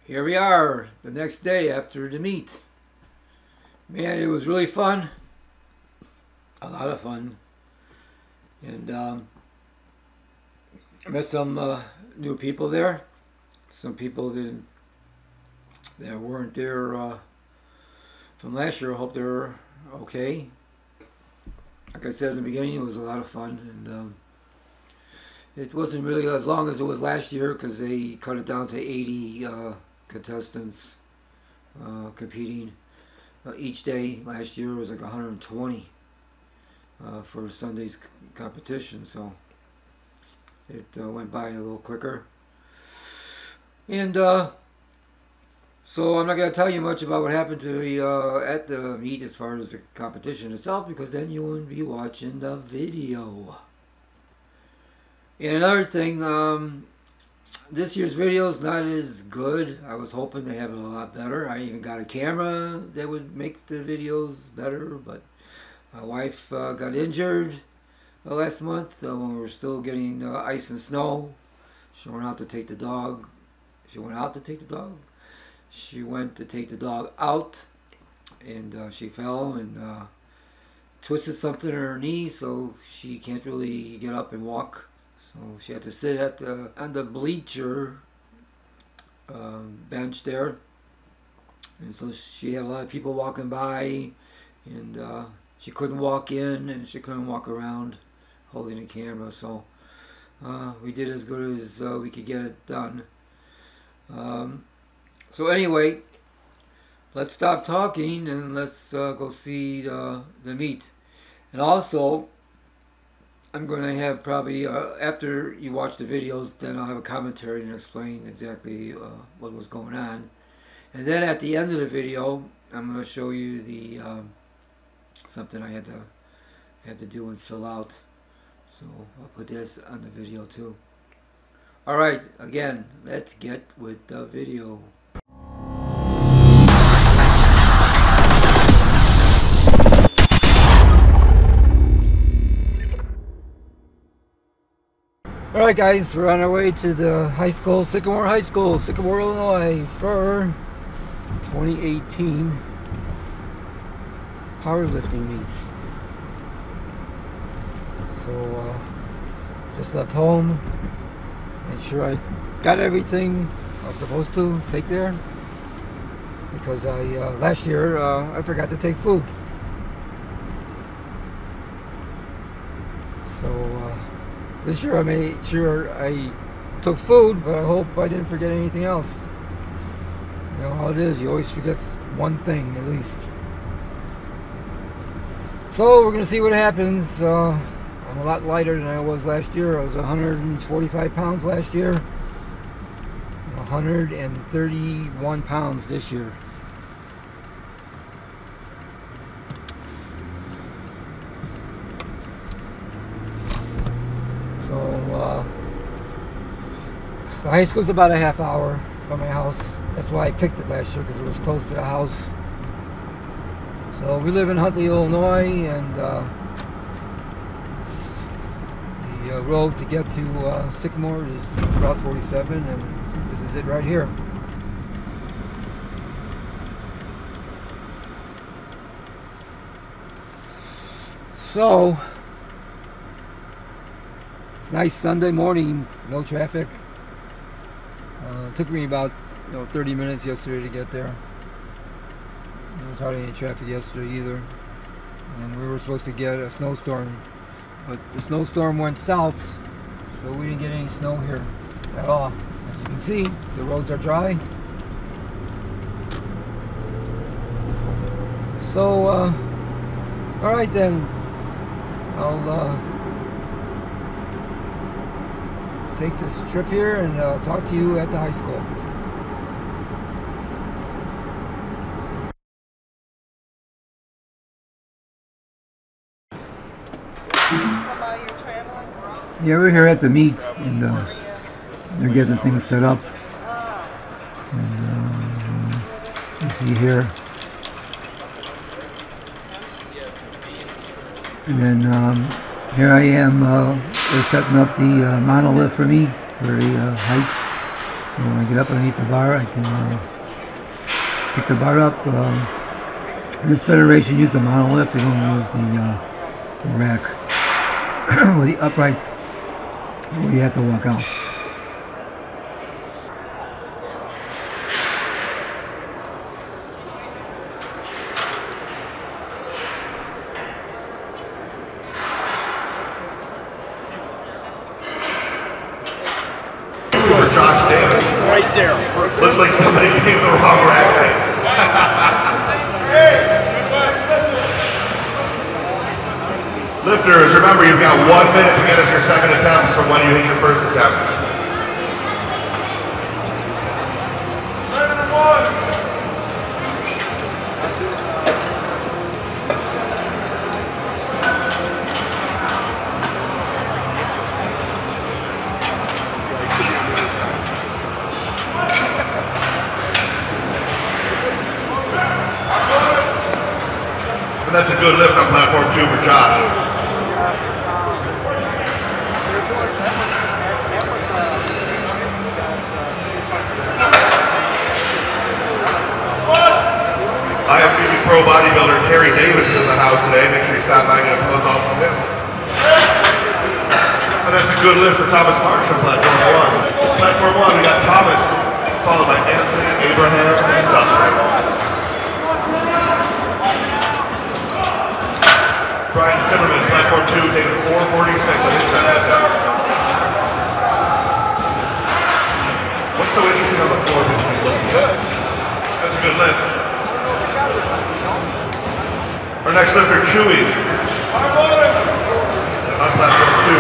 Here we are, the next day after the meet. Man, it was really fun. A lot of fun. And I met some new people there. Some people that weren't there from last year. I hope they're okay. Like I said in the beginning, it was a lot of fun. And it wasn't really as long as it was last year because they cut it down to 80 contestants competing each day. Last year was like 120 for Sunday's competition, so it went by a little quicker. And so I'm not going to tell you much about what happened to the, at the meet as far as the competition itself, because then you wouldn't be watching the video. And another thing, this year's video is not as good. I was hoping to have it a lot better. I even got a camera that would make the videos better, but my wife got injured last month when we were still getting ice and snow. She went out to take the dog. She went to take the dog out, and she fell and twisted something in her knee, so she can't really get up and walk. So she had to sit on the bleacher bench there, and so she had a lot of people walking by, and she couldn't walk in and she couldn't walk around holding the camera. So we did as good as we could get it done. So anyway, let's stop talking and let's go see the meet. And also, I'm going to have probably, after you watch the videos, then I'll have a commentary and explain exactly what was going on. And then at the end of the video, I'm going to show you the something I had to do and fill out. So I'll put this on the video too. Alright, again, let's get with the video. Alright guys, we're on our way to the high school, Sycamore High School, Sycamore, Illinois, for 2018 powerlifting meet. So, just left home, made sure I got everything I was supposed to take there, because last year I forgot to take food. So, this year I made sure I took food, but I hope I didn't forget anything else. You know how it is, you always forget one thing at least. So we're going to see what happens. I'm a lot lighter than I was last year. I was 145 pounds last year. 131 pounds this year. The high school's about a half hour from my house. That's why I picked it last year, because it was close to the house. So we live in Huntley, Illinois, and the road to get to Sycamore is Route 47, and this is it right here. So it's a nice Sunday morning, no traffic. It took me about 30 minutes yesterday to get there. There was hardly any traffic yesterday either. And we were supposed to get a snowstorm, but the snowstorm went south, so we didn't get any snow here at all. As you can see, the roads are dry. So, alright then, I'll take this trip here, and I'll talk to you at the high school. Yeah, we're here at the meet, and they're getting things set up. And you see here. And then here I am, they're setting up the monolith for me for the height. So when I get up underneath the bar, I can pick the bar up. This federation used the monolift. They don't use the rack or the uprights where you have to walk out. Josh Davis. Right there. Looks like somebody gave the wrong rack. Lifters, remember you've got 1 minute to get us your second attempts from when you hit your first attempt. That's a good lift on platform 2 for Josh. IFBB Pro bodybuilder Terry Davis is in the house today. Make sure you stop by and get a close off from him. And that's a good lift for Thomas Marsh on platform 1. Platform 1, we got Thomas, followed by Anthony, Abraham, and Dustin. Brian Zimmerman, platform 2, taking 446 on his second attempt. What's so interesting on the floor between looking good? That's a good lift. Our next lifter, Chewy. On platform 2,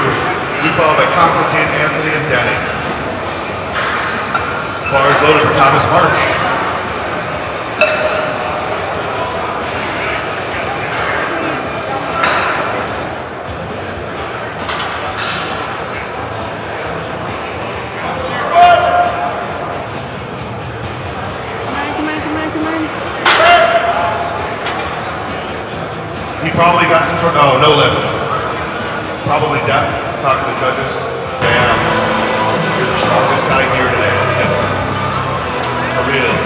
we followed by Constantine, Anthony, and Danny. Bars loaded for Thomas March. He probably got some sort of, no lift. Probably deaf, talk to the judges. Damn, you're the strongest guy here today. Let's get some. For real.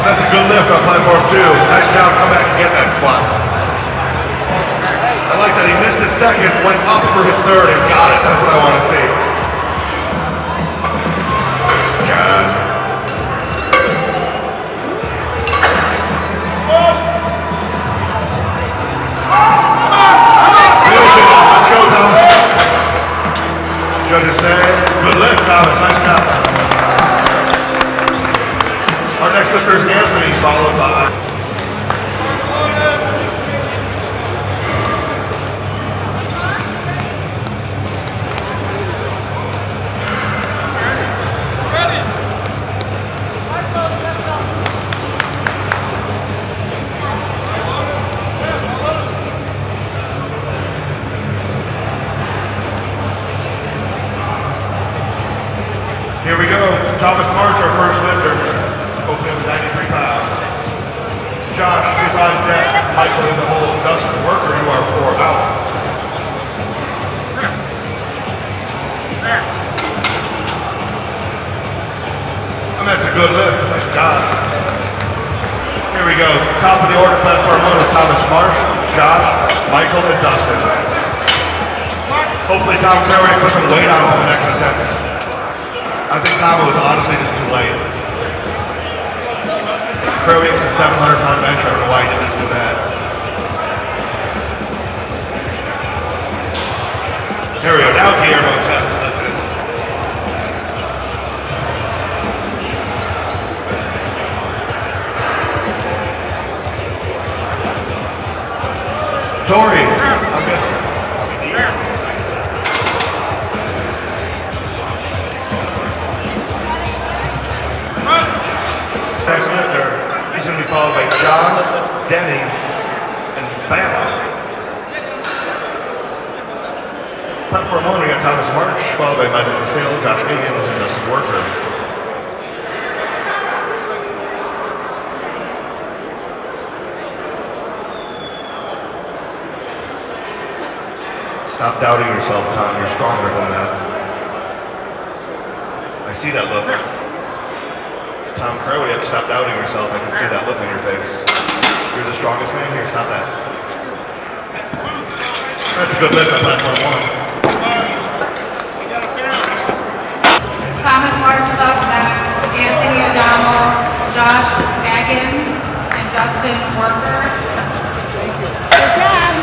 That's a good lift on platform 2. Nice job, come back and get that spot. I like that he missed his second, went up for his third, and got it. That's what I want to see. John. Let's go, Thomas. Judges say, good lift, Thomas. Nice job. Our next lifter is Anthony, followed by here we go, Thomas March, our first lifter. Opening with 93 pounds. Josh is on deck. Michael in the hole. Dustin Worker, you are 4 out. And that's a good lift. Nice job. Here we go. Top of the order, platform 1 is Thomas Marsh, Josh, Michael, and Dustin. Hopefully Tom Curry put some weight on the next attempt. I think Tom was honestly just too late. Crowing's a 700-pound bench. I don't know why he didn't just do that. Here we go. Now Guillermo's lifted. Tori, I'm guessing. next lifter. He's going to be followed by John, Denny, and Bama. Platform 1, we got Thomas March, followed by Michael DeSale, Josh Higgins, and Dustin Worker. Stop doubting yourself, Tom. You're stronger than that. I see that look. Tom Crow, you have to stop doubting yourself. I can see that look on your face. You're the strongest man here. Stop that. That's a good lift on platform 1. Thomas March up next, Anthony Adamo, Josh Baggins, and Dustin Worker. Good job.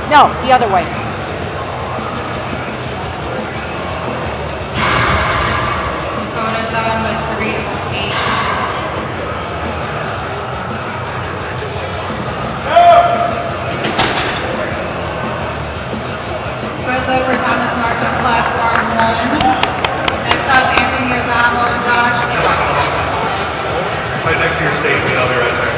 No, the other way. Dakota's on with 3:08. Good look for Thomas March on platform 1. Next up, Anthony Adamo, Josh, and Dustin. Right next to your stage, you know, they're right there.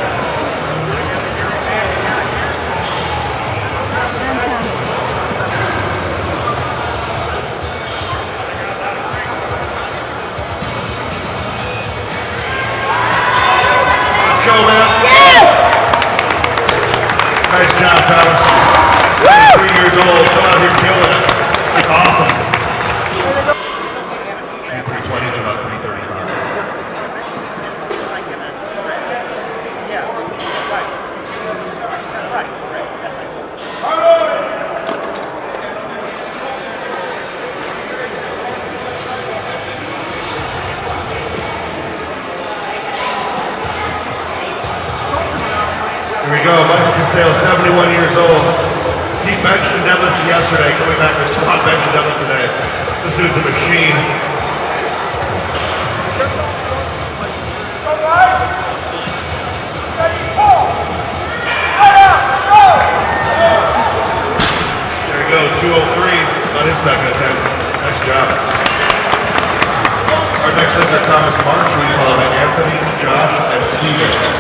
Let's go, man. Yes! Nice job, Thomas. 3 years old, come out here killing it. It's awesome. 320 to about 335. Here we go, Michael Casale, 71 years old. He benched and deadlifted yesterday, coming back to squat bench and deadlift today. This dude's a machine. There we go, 203 on his second attempt. Nice job. Our next lifter, Thomas March, we follow by Anthony, Josh, and Steven.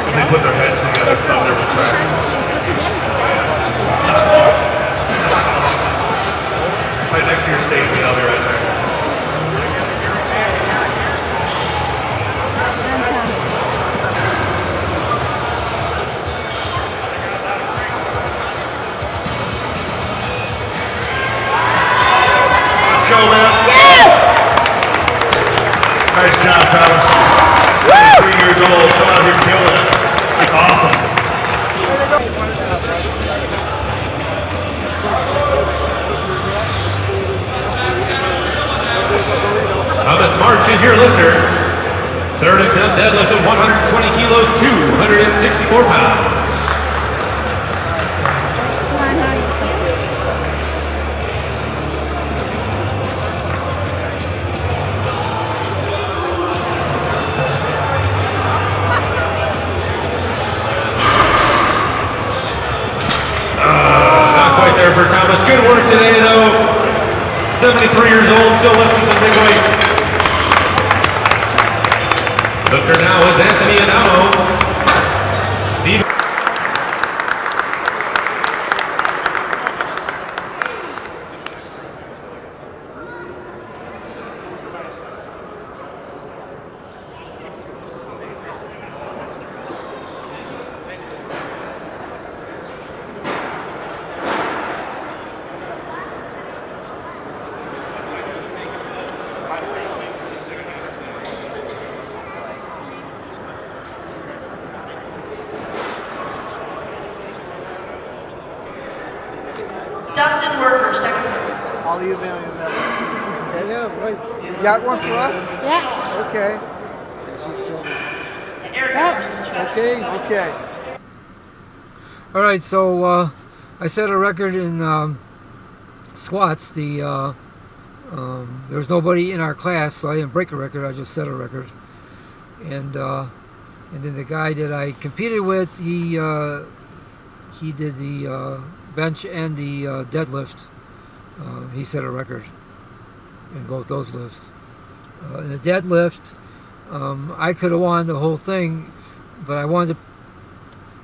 When they put their heads together, thunder will crack. Right next to your stage, I'll be right there. Let's go, man. Yes! Nice job, Thomas. 3 years old, come out here killing it. It's awesome. Thomas March is your lifter. Third attempt deadlift of 120 kilos, 264 pounds. Come on, honey. Not quite there for Thomas. Good work today, though. 73 years old, still lifting some big weight. Lifter now is Anthony Adamo. Steve. Yeah, right. You got one for us? Yeah. Okay. Yeah, she's filming. Yep. Okay. Okay. All right, so I set a record in squats. There was nobody in our class, so I didn't break a record. I just set a record. And then the guy that I competed with, he did the bench and the deadlift. He set a record in both those lifts. In the deadlift, I could have won the whole thing, but I wanted to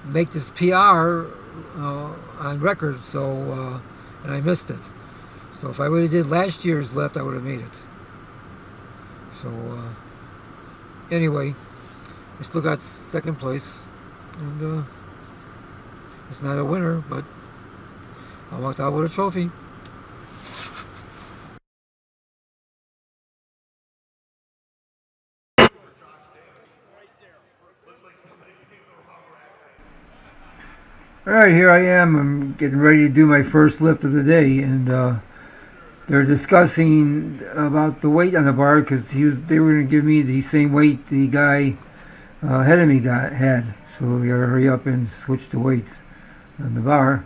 make this PR on record, so and I missed it. So if I would have did last year's lift, I would have made it. So anyway, I still got second place, and it's not a winner, but I walked out with a trophy. Alright, here I am. I'm getting ready to do my first lift of the day, and they're discussing about the weight on the bar because they were going to give me the same weight the guy ahead of me had. So we gotta hurry up and switch the weights on the bar.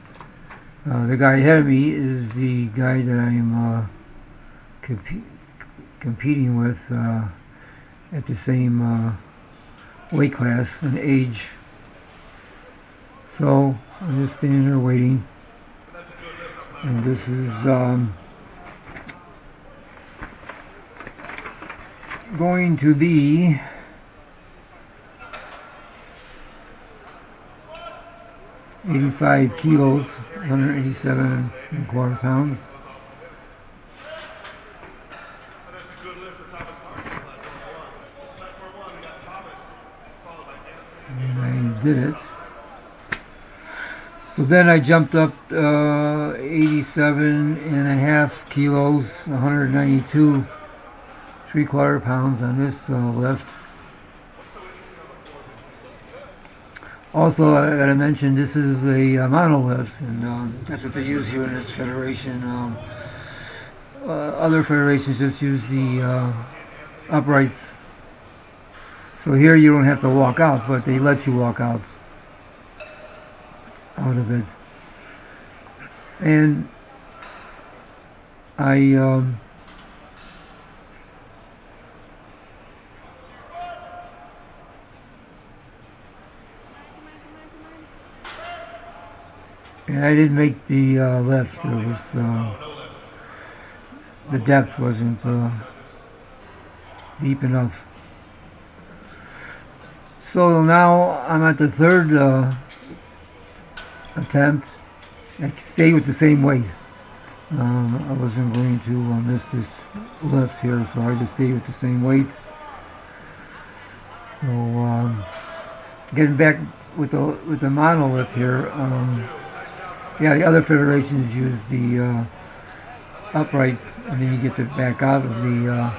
The guy ahead of me is the guy that I'm competing with at the same weight class and age. So I'm just standing there waiting, and this is going to be 85 kilos, 187.25 pounds. And I did it. So then I jumped up 87.5 kilos, 192.75 pounds on this lift. Also, I gotta mention, this is a monolift, and that's what they use here in this federation. Other federations just use the uprights. So here you don't have to walk out, but they let you walk out of it. And I didn't make the lift. It was the depth wasn't deep enough. So now I'm at the third attempt. I stayed with the same weight. I wasn't going to miss this lift here, so I just stayed with the same weight. So getting back with the monolift here. Yeah, the other federations use the uprights, and then you get to back out of the,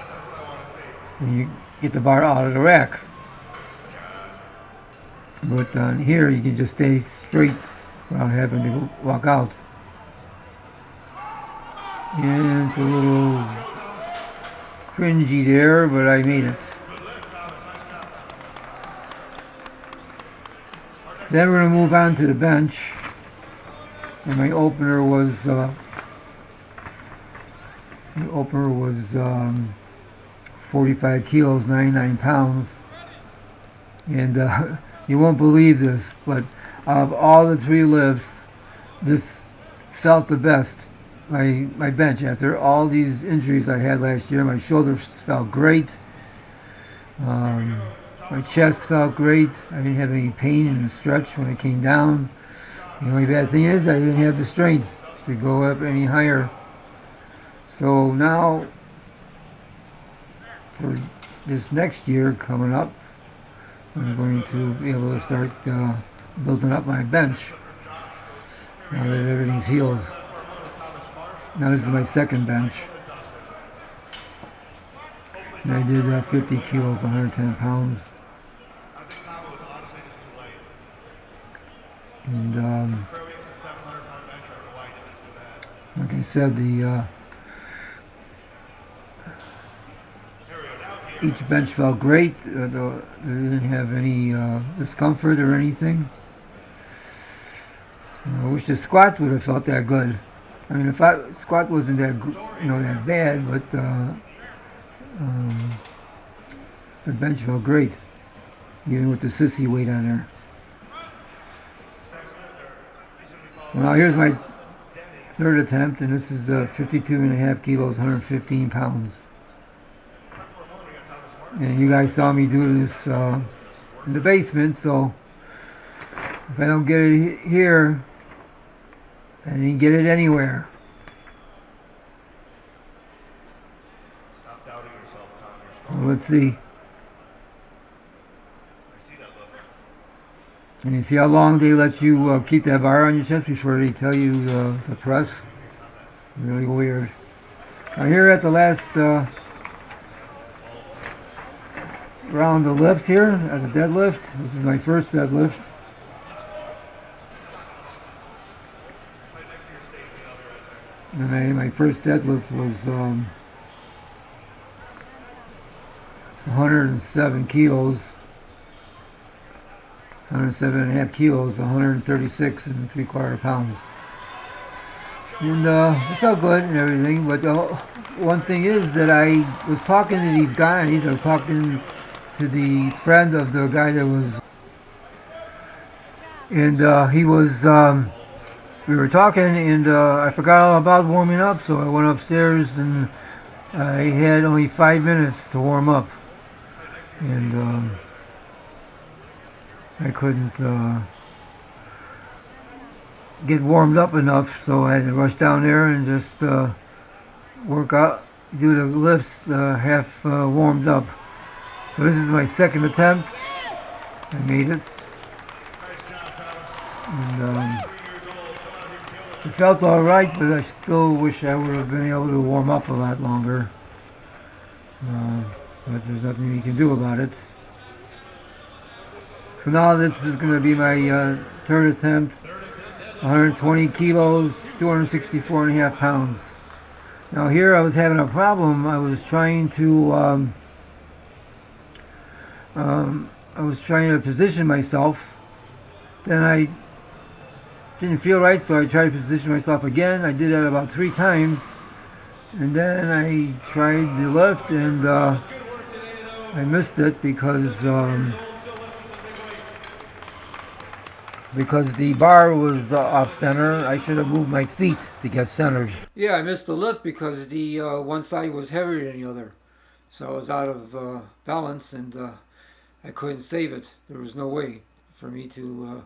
and you get the bar out of the rack. But here you can just stay straight without having to walk out. And it's a little cringy there, but I made it. Then we're going to move on to the bench. And my opener was 45 kilos, 99 pounds. And you won't believe this, but of all the three lifts, this felt the best. My bench, after all these injuries I had last year, my shoulders felt great. My chest felt great. I didn't have any pain in the stretch when it came down. The only bad thing is I didn't have the strength to go up any higher. So now, for this next year coming up, I'm going to be able to start building up my bench now that everything's healed. Now this is my second bench. And I did 50 kilos, 110 pounds. And like I said, Each bench felt great. They didn't have any discomfort or anything. I wish the squat would have felt that good. I mean, squat wasn't that that bad, but the bench felt great, even with the sissy weight on there. So now here's my third attempt, and this is 52.5 kilos, 115 pounds. And you guys saw me do this in the basement, so if I don't get it here, I didn't get it anywhere. Stop doubting yourself, Tom. You're So strong. let's see. I see that look. And you see how long they let you keep that bar on your chest before they tell you to press? Really weird. Now here at the last round of lifts here, at the deadlift. This is my first deadlift. And my first deadlift was 107 kilos. 107.5 kilos, 136 and 3/4 pounds. And it felt good and everything, but one thing is that I was talking to these guys. I was talking to the friend of the guy that was, and he was, we were talking, and I forgot all about warming up, so I went upstairs and I had only 5 minutes to warm up, and I couldn't get warmed up enough, so I had to rush down there and just work out, do the lifts half warmed up. So this is my second attempt. I made it. And it felt alright, but I still wish I would have been able to warm up a lot longer. But there's nothing you can do about it. So now this is going to be my third attempt. 120 kilos, 264.5 pounds. Now here I was having a problem. I was trying to position myself. Then I didn't feel right, so I tried to position myself again. I did that about 3 times, and then I tried the lift, and I missed it because the bar was off center. I should have moved my feet to get centered. Yeah, I missed the lift because the one side was heavier than the other. So I was out of balance, and I couldn't save it. There was no way for me to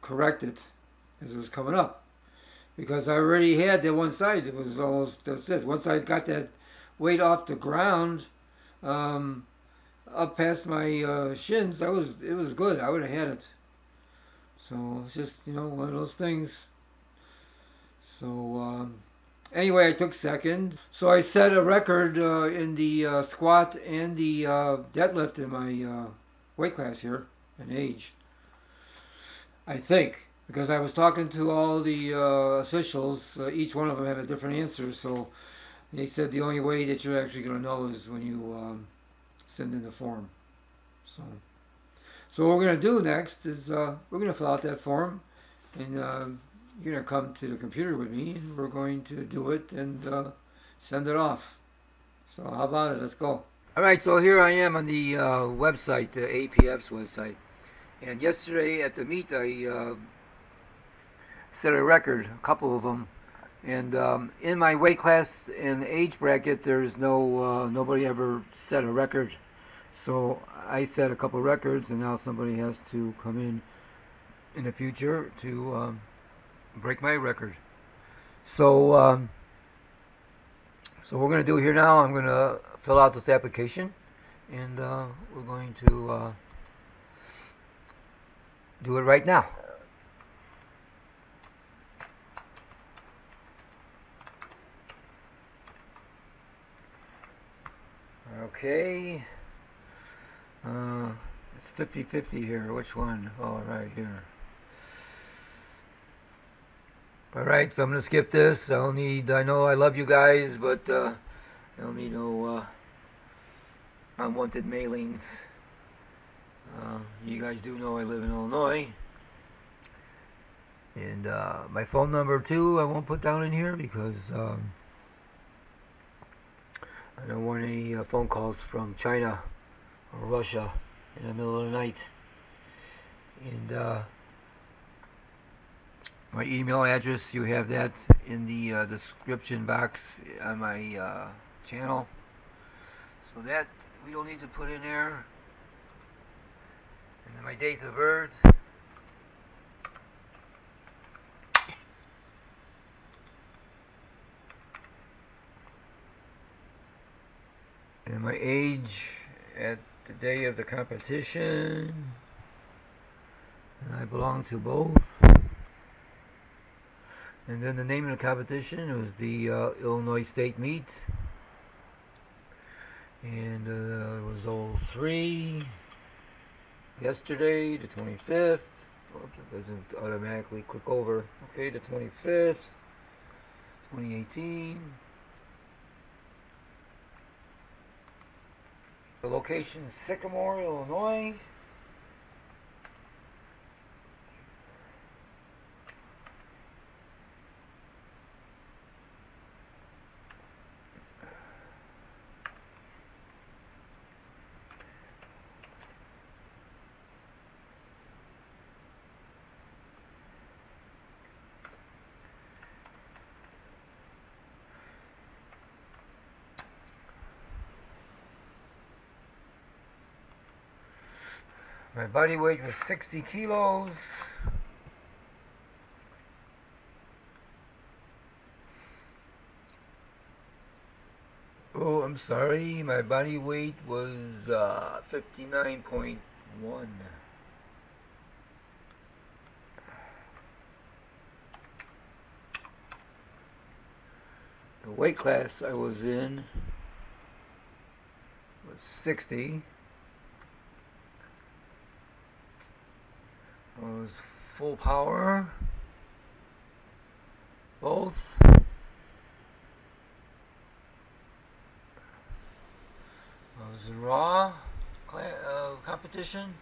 correct it as it was coming up. Because I already had that one side. It was almost, that's it. Once I got that weight off the ground, up past my shins, it was good. I would have had it. So it's just, one of those things. So anyway, I took second. So I set a record in the squat and the deadlift in my weight class here in age. I think, because I was talking to all the officials. Each one of them had a different answer. So they said the only way that you're actually going to know is when you send in the form. So what we're going to do next is we're going to fill out that form, and you're going to come to the computer with me, and we're going to do it and send it off. So how about it? Let's go. All right, so here I am on the website, the APF's website. And yesterday at the meet, I set a record, a couple of them. And in my weight class and age bracket, there's nobody ever set a record. So I set a couple records, and now somebody has to come in the future to break my record. So what we're going to do here now, I'm going to fill out this application, and we're going to do it right now. Okay. It's 50-50 here. Which one? Oh, right here. Alright, so I'm going to skip this. I know I love you guys, but I don't need no unwanted mailings. You guys do know I live in Illinois. And my phone number too, I won't put down in here because I don't want any phone calls from China or Russia in the middle of the night. And my email address, you have that in the description box on my channel. So that we don't need to put in there. And then my date of birth. And my age at the day of the competition. And I belong to both. And then the name of the competition was the Illinois State Meet. And it was 03. Yesterday, the 25th. Oh, it doesn't automatically click over. Okay, the 25th, 2018. The location is Sycamore, Illinois. My body weight was 60 kilos. Oh, I'm sorry. My body weight was 59.1. The weight class I was in was 60. Was full power, both. I was in raw competition.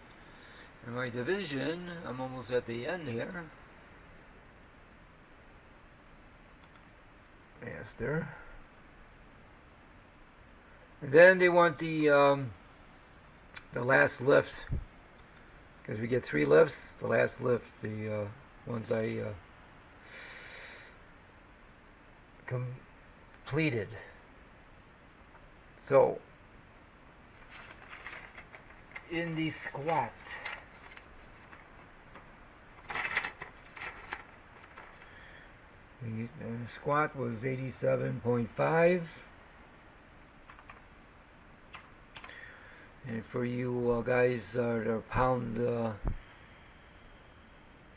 In my division, I'm almost at the end here. Master. And then they want the last lift. Because we get 3 lifts, the last lift, the ones I completed. So, in the squat, the squat was 87.5. And for you guys, the pound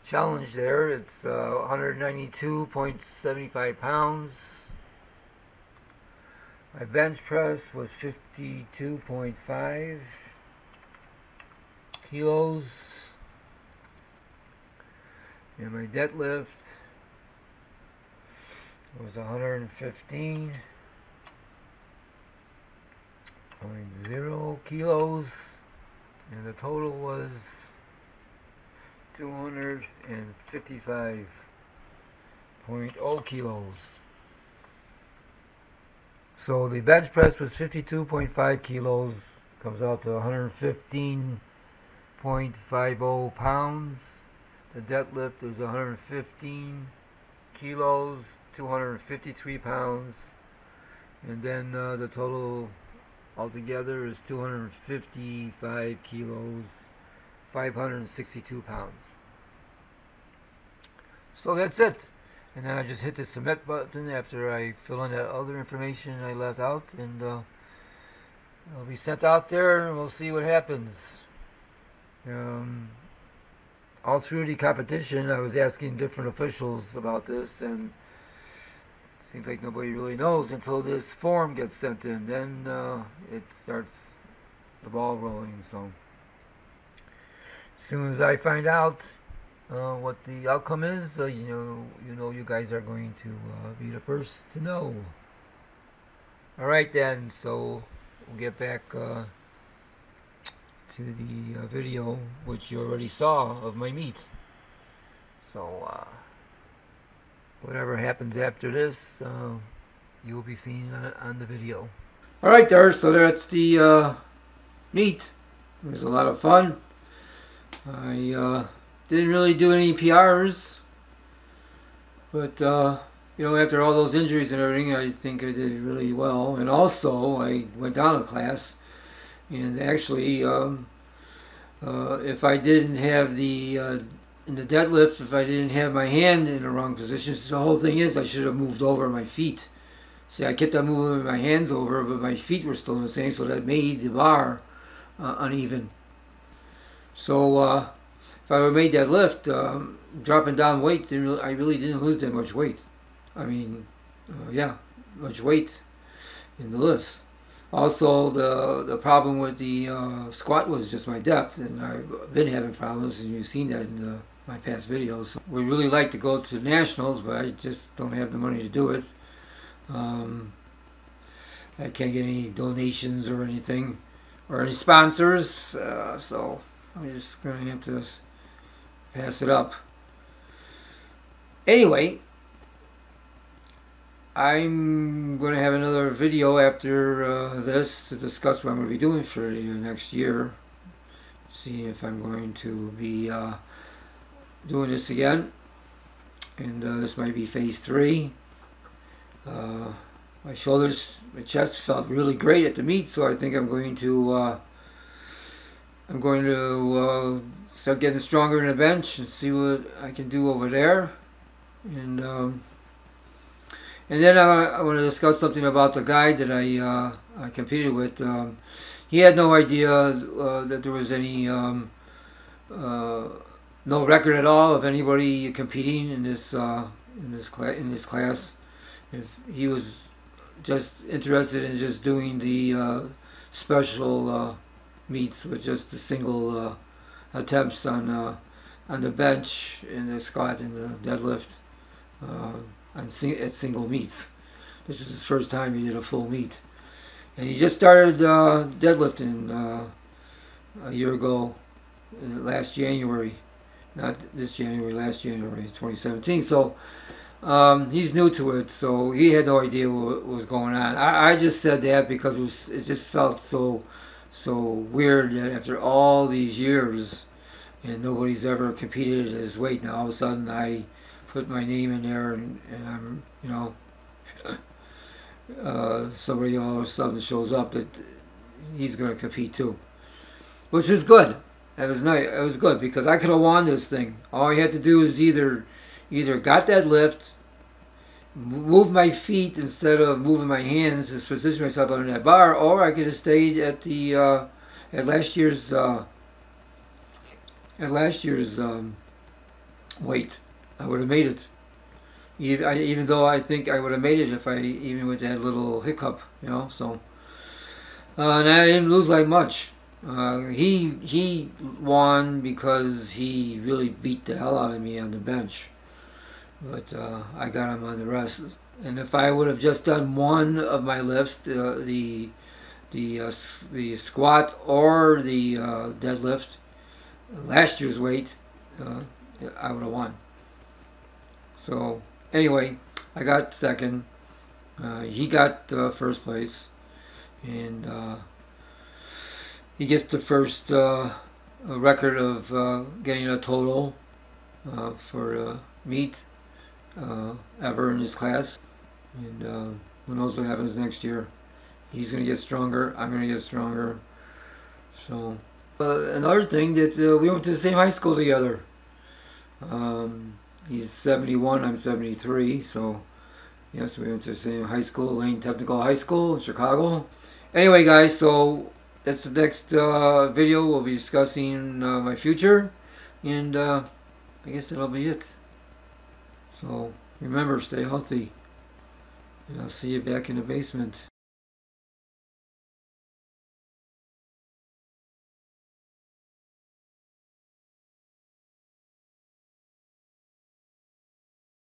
challenge there, it's 192.75 pounds. My bench press was 52.5 kilos. And my deadlift was 115.0 kilos, and the total was 255.0 kilos. So the bench press was 52.5 kilos, comes out to 115.50 pounds. The deadlift is 115 kilos, 253 pounds, and then the total altogether is 255 kilos, 562 pounds. So that's it. And then I just hit the submit button after I fill in that other information I left out, and it'll be sent out there, and we'll see what happens. All through the competition, I was asking different officials about this, and it seems like nobody really knows until this form gets sent in. Then it starts the ball rolling. So as soon as I find out what the outcome is, you guys are going to be the first to know. All right then. So we'll get back to the video, which you already saw, of my meet. So whatever happens after this, you'll be seeing on the video. Alright there, so that's the meet. It was a lot of fun. I didn't really do any PRs, but you know, after all those injuries and everything, I think I did really well. And also, I went down a class, and actually, if I didn't have the in the deadlift, if I didn't have my hand in the wrong position, so the whole thing is I should have moved over my feet. See, I kept on moving my hands over, but my feet were still in the same, so that made the bar uneven. So if I would have made that lift, dropping down weight, I really didn't lose that much weight. I mean, yeah, much weight in the lifts. Also, the problem with the squat was just my depth, and I've been having problems, and you've seen that in my past videos. We really like to go to nationals, but I just don't have the money to do it. I can't get any donations or anything, or any sponsors, so I'm just going to have to pass it up. Anyway, I'm going to have another video after this to discuss what I'm going to be doing for the next year. See if I'm going to be doing this again. And this might be phase 3. My shoulders, my chest felt really great at the meet, so I think I'm going to start getting stronger in the bench and see what I can do over there. And then I want to discuss something about the guy that I competed with. He had no idea that there was any no record at all of anybody competing in this class. If he was just interested in just doing the special meets with just the single attempts on the bench, in the squat, and the deadlift. At single meets. This is his first time he did a full meet, and he just started deadlifting a year ago, last January, not this January, last January 2017. So he's new to it, so he had no idea what was going on. I just said that because it just felt so weird that after all these years and nobody's ever competed at his weight, now all of a sudden I put my name in there, and I'm, you know, somebody all of a sudden shows up that he's going to compete too, which was good. That was nice. It was good because I could have won this thing. All I had to do is either got that lift, move my feet instead of moving my hands to position myself under that bar, or I could have stayed at the at last year's weight. I would have made it, even though I think I would have made it if I even with that little hiccup, you know. So, and I didn't lose like much. He won because he really beat the hell out of me on the bench, but I got him on the rest. And if I would have just done one of my lifts, the squat or the deadlift, last year's weight, I would have won. So anyway, I got second. He got first place, and he gets the first record of getting a total for meet ever in his class. And who knows what happens next year? He's going to get stronger. I'm going to get stronger. So another thing that we went to the same high school together. He's 71, I'm 73, so yes, we went to the same high school, Lane Technical High School in Chicago. Anyway, guys, so that's the next video. We'll be discussing my future, and I guess that'll be it. So remember, stay healthy, and I'll see you back in the basement.